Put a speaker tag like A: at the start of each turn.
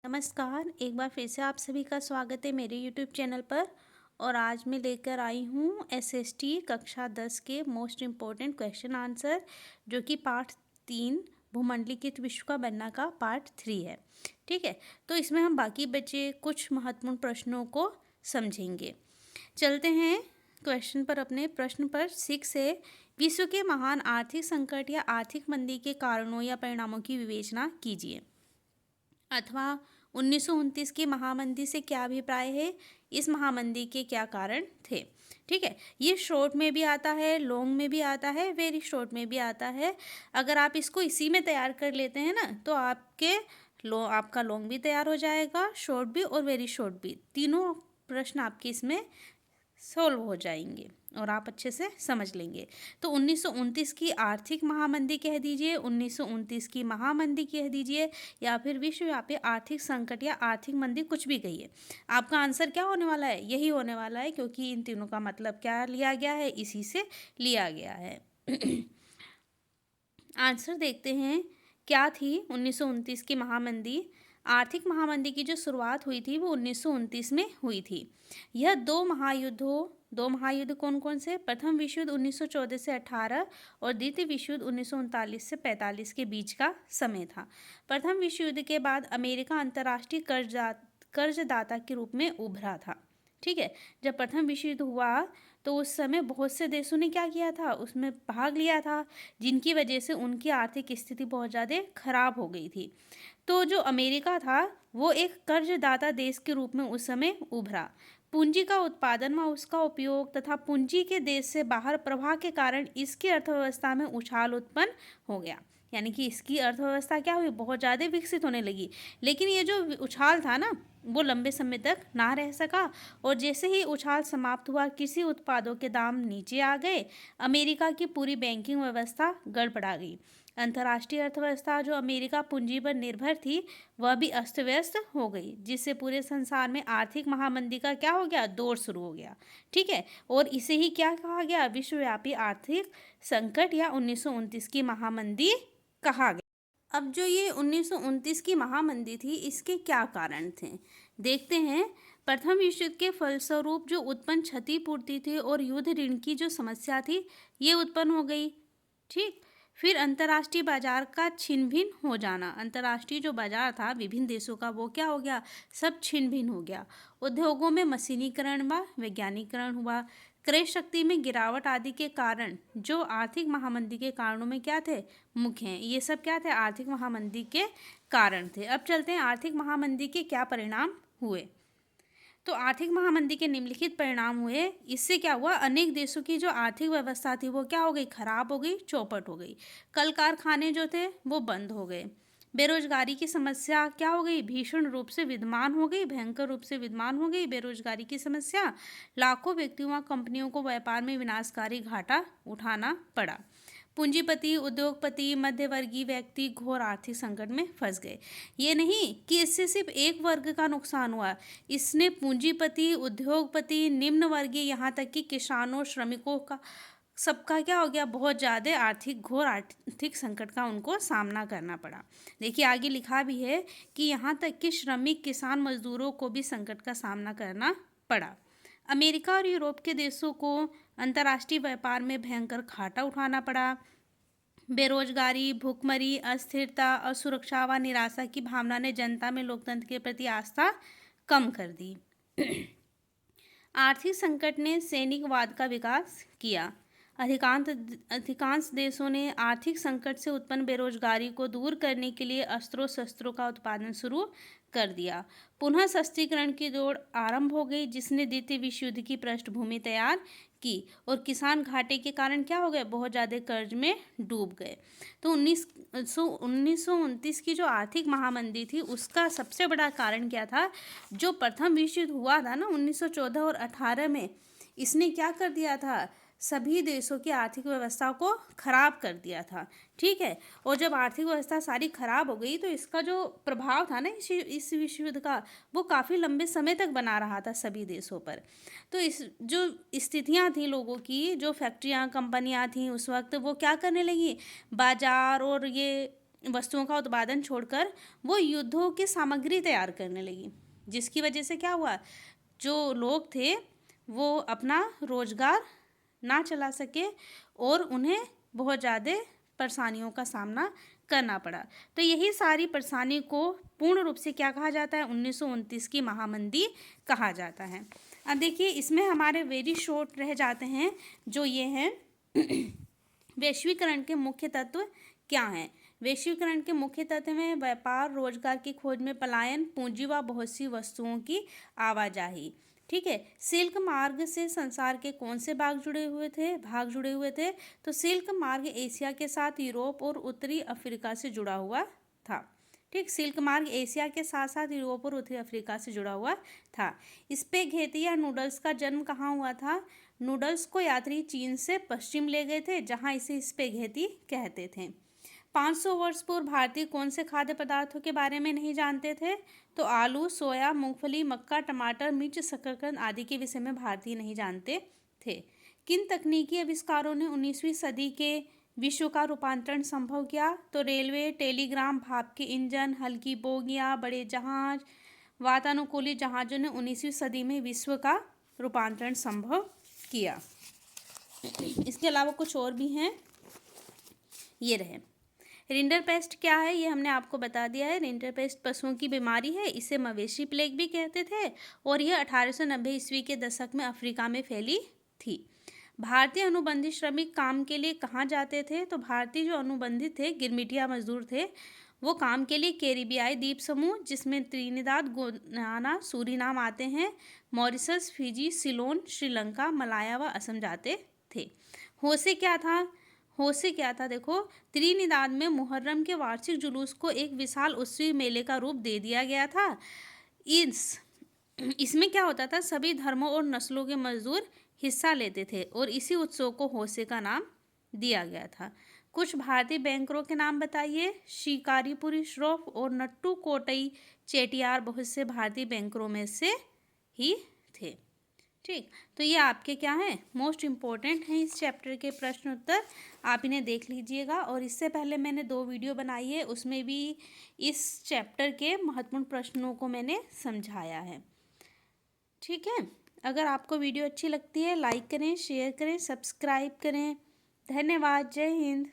A: नमस्कार, एक बार फिर से आप सभी का स्वागत है मेरे यूट्यूब चैनल पर। और आज मैं लेकर आई हूँ एसएसटी कक्षा 10 के मोस्ट इम्पोर्टेंट क्वेश्चन आंसर, जो कि पार्ट 3 भूमंडलीकृत विश्व का बनना का पार्ट 3 है। ठीक है, तो इसमें हम बाकी बचे कुछ महत्वपूर्ण प्रश्नों को समझेंगे। चलते हैं क्वेश्चन पर। अपने प्रश्न पर 6 है, विश्व के महान आर्थिक संकट या आर्थिक मंदी के कारणों या परिणामों की विवेचना कीजिए। अथवा 1929 की महामंदी से क्या अभिप्राय है, इस महामंदी के क्या कारण थे। ठीक है, ये शॉर्ट में भी आता है, लॉन्ग में भी आता है, वेरी शॉर्ट में भी आता है। अगर आप इसको इसी में तैयार कर लेते हैं ना, तो आपका लॉन्ग भी तैयार हो जाएगा, शॉर्ट भी और वेरी शॉर्ट भी, तीनों प्रश्न आपके इसमें सॉल्व हो जाएंगे और आप अच्छे से समझ लेंगे। तो 1929 की आर्थिक महामंदी कह दीजिए, 1929 की महामंदी कह दीजिए, या फिर विश्वव्यापी आर्थिक संकट या आर्थिक मंदी, कुछ भी कहिए। आपका आंसर क्या होने वाला है, यही होने वाला है, क्योंकि इन तीनों का मतलब क्या लिया गया है, इसी से लिया गया है। आंसर देखते हैं, क्या थी 1929 की महामंदी। आर्थिक महामंदी की जो शुरुआत हुई थी वो 1929 में हुई थी। यह दो महायुद्ध कौन कौन से, प्रथम विश्व युद्ध 1914 से 18 और द्वितीय विश्व युद्ध 1939 से 45 के बीच का समय था। प्रथम विश्व युद्ध के बाद अमेरिका अंतर्राष्ट्रीय कर्जदाता के रूप में उभरा था। ठीक है, जब प्रथम विश्व युद्ध हुआ तो उस समय बहुत से देशों ने क्या किया था, उसमें भाग लिया था, जिनकी वजह से उनकी आर्थिक स्थिति बहुत ज़्यादा खराब हो गई थी। तो जो अमेरिका था वो एक कर्जदाता देश के रूप में उस समय उभरा। पूंजी का उत्पादन व उसका उपयोग तथा पूंजी के देश से बाहर प्रवाह के कारण इसकी अर्थव्यवस्था में उछाल उत्पन्न हो गया। यानी कि इसकी अर्थव्यवस्था क्या हुई, बहुत ज़्यादा विकसित होने लगी। लेकिन ये जो उछाल था ना, वो लंबे समय तक ना रह सका, और जैसे ही उछाल समाप्त हुआ, कृषि उत्पादों के दाम नीचे आ गए, अमेरिका की पूरी बैंकिंग व्यवस्था गड़बड़ा गई। अंतर्राष्ट्रीय अर्थव्यवस्था जो अमेरिका पूंजी पर निर्भर थी, वह भी अस्त व्यस्त हो गई, जिससे पूरे संसार में आर्थिक महामंदी का क्या हो गया, दौर शुरू हो गया। ठीक है, और इसे ही क्या कहा गया, विश्वव्यापी आर्थिक संकट या 1929 की महामंदी कहा गया। अब जो ये 1929 की महामंदी थी, इसके क्या कारण थे, देखते हैं। प्रथम विश्व युद्ध के फलस्वरूप जो उत्पन्न क्षतिपूर्ति थी और युद्ध ऋण की जो समस्या थी, ये उत्पन्न हो गई। ठीक, फिर अंतर्राष्ट्रीय बाजार का छिन्न भिन्न हो जाना, अंतर्राष्ट्रीय जो बाजार था विभिन्न देशों का, वो क्या हो गया, सब छिन्न भिन्न हो गया। उद्योगों में मशीनीकरण व वैज्ञानिकरण हुआ। क्रय शक्ति में गिरावट आदि के कारण जो आर्थिक महामंदी के कारणों में क्या थे, मुख्य हैं। ये सब क्या थे, आर्थिक महामंदी के कारण थे। अब चलते हैं आर्थिक महामंदी के क्या परिणाम हुए। तो आर्थिक महामंदी के निम्नलिखित परिणाम हुए। इससे क्या हुआ, अनेक देशों की जो आर्थिक व्यवस्था थी वो क्या हो गई, खराब हो गई, चौपट हो गई। कल कारखाने जो थे वो बंद हो गए। बेरोजगारी की समस्या क्या हो गई, भीषण रूप से विद्यमान हो गई, भयंकर रूप से विद्यमान हो गई बेरोजगारी की समस्या। लाखों व्यक्तियों व कंपनियों को व्यापार में विनाशकारी घाटा उठाना पड़ा। पूंजीपति, उद्योगपति, मध्यवर्गीय व्यक्ति घोर आर्थिक संकट में फंस गए। ये नहीं कि इससे सिर्फ एक वर्ग का नुकसान हुआ, इसने पूंजीपति, उद्योगपति, निम्न वर्गीय, यहाँ तक कि किसानों, श्रमिकों का, सबका क्या हो गया, बहुत ज़्यादा घोर आर्थिक संकट का उनको सामना करना पड़ा। देखिए आगे लिखा भी है कि यहाँ तक कि श्रमिक, किसान, मजदूरों को भी संकट का सामना करना पड़ा। अमेरिका और यूरोप के देशों को अंतर्राष्ट्रीय व्यापार में भयंकर घाटा उठाना पड़ा। बेरोजगारी, भूखमरी, अस्थिरता, असुरक्षा व निराशा की भावना ने जनता में लोकतंत्र के प्रति आस्था कम कर दी। आर्थिक संकट ने सैनिकवाद का विकास किया। अधिकांश देशों ने आर्थिक संकट से उत्पन्न बेरोजगारी को दूर करने के लिए अस्त्रों शस्त्रों का उत्पादन शुरू कर दिया। पुनः सस्तीकरण की दौड़ आरंभ हो गई, जिसने द्वितीय विश्व युद्ध की पृष्ठभूमि तैयार की, और किसान घाटे के कारण क्या हो गए, बहुत ज़्यादा कर्ज में डूब गए। तो 1929 की जो आर्थिक महामंदी थी, उसका सबसे बड़ा कारण क्या था, जो प्रथम विश्व युद्ध हुआ था ना 1914 और 18 में, इसने क्या कर दिया था, सभी देशों की आर्थिक व्यवस्था को खराब कर दिया था। ठीक है, और जब आर्थिक व्यवस्था सारी खराब हो गई, तो इसका जो प्रभाव था ना इस विश्व युद्ध का, वो काफ़ी लंबे समय तक बना रहा था सभी देशों पर। तो इस जो स्थितियां थी लोगों की, जो फैक्ट्रियां, कंपनियां थी उस वक्त, वो क्या करने लगी, बाजार और ये वस्तुओं का उत्पादन छोड़कर वो युद्धों की सामग्री तैयार करने लगी, जिसकी वजह से क्या हुआ, जो लोग थे वो अपना रोजगार ना चला सके और उन्हें बहुत ज़्यादा परेशानियों का सामना करना पड़ा। तो यही सारी परेशानी को पूर्ण रूप से क्या कहा जाता है, 1929 की महामंदी कहा जाता है। अब देखिए इसमें हमारे वेरी शॉर्ट रह जाते हैं जो ये हैं वैश्वीकरण के मुख्य तत्व क्या हैं। वैश्वीकरण के मुख्य तत्व में व्यापार, रोजगार की खोज में पलायन, पूंजी व बहुत सी वस्तुओं की आवाजाही। ठीक है, सिल्क मार्ग से संसार के कौन से भाग जुड़े हुए थे, तो सिल्क मार्ग एशिया के साथ यूरोप और उत्तरी अफ्रीका से जुड़ा हुआ था। ठीक, सिल्क मार्ग एशिया के साथ साथ यूरोप और उत्तरी अफ्रीका से जुड़ा हुआ था। स्पेघेटी या नूडल्स का जन्म कहाँ हुआ था, नूडल्स को यात्री चीन से पश्चिम ले गए थे, जहाँ इसे स्पेघेटी कहते थे। 500 वर्ष पूर्व भारतीय कौन से खाद्य पदार्थों के बारे में नहीं जानते थे, तो आलू, सोया, मूंगफली, मक्का, टमाटर, मिर्च, शकरकंद आदि के विषय में भारतीय नहीं जानते थे। किन तकनीकी आविष्कारों ने 19वीं सदी के विश्व का रूपांतरण संभव किया, तो रेलवे, टेलीग्राफ, भाप के इंजन, हल्की बोगियां, बड़े जहाज, वातानुकूलित जहाजों ने 19वीं सदी में विश्व का रूपांतरण संभव किया। इसके अलावा कुछ और भी हैं, ये रहे। रिंडरपेस्ट क्या है, ये हमने आपको बता दिया है। रिंडरपेस्ट पशुओं की बीमारी है, इसे मवेशी प्लेग भी कहते थे और यह 1890 ईस्वी के दशक में अफ्रीका में फैली थी। भारतीय अनुबंधित श्रमिक काम के लिए कहाँ जाते थे, तो भारतीय जो अनुबंधित थे, गिरमिटिया मजदूर थे, वो काम के लिए कैरिबियाई द्वीप समूह जिसमें त्रिनिदाद, गुयाना, सूरीनाम आते हैं, मॉरिशस, फिजी, सिलोन, श्रीलंका, मलाया व असम जाते थे। होसे क्या था देखो, त्रिनिदाद में मुहर्रम के वार्षिक जुलूस को एक विशाल उत्सवी मेले का रूप दे दिया गया था। इसमें क्या होता था, सभी धर्मों और नस्लों के मजदूर हिस्सा लेते थे और इसी उत्सव को होसे का नाम दिया गया था। कुछ भारतीय बैंकरों के नाम बताइए, शिकारीपुरी श्रॉफ और नट्टू कोटई चेटियार बहुत से भारतीय बैंकरों में से ही थे। ठीक, तो ये आपके क्या हैं, मोस्ट इम्पोर्टेंट हैं इस चैप्टर के प्रश्न उत्तर, आप इन्हें देख लीजिएगा। और इससे पहले मैंने 2 वीडियो बनाई है, उसमें भी इस चैप्टर के महत्वपूर्ण प्रश्नों को मैंने समझाया है। ठीक है, अगर आपको वीडियो अच्छी लगती है लाइक करें, शेयर करें, सब्सक्राइब करें। धन्यवाद, जय हिंद।